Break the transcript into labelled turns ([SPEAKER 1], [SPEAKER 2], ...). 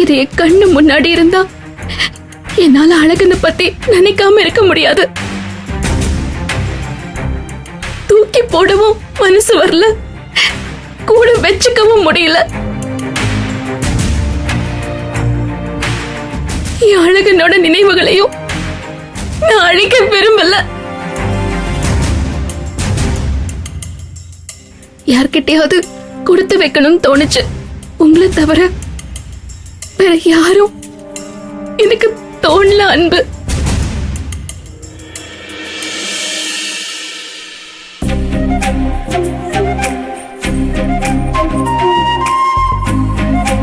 [SPEAKER 1] இது என் கண்ணு முன்னாடி இருந்தா என்னால அழகனை பத்தி நினைக்காம இருக்க முடியாது. தூக்கி போடவும் மனசு வரல, கூட வச்சுக்கவும் முடியல. என் அழகனோட நினைவுகளையும் நான் அழிக்க விரும்பல. யார்கிட்டயாவது கொடுத்து வைக்கணும்னு தோணுச்சு. உங்களை தவிர வேற யாரும் எனக்கு தோணல அன்பு.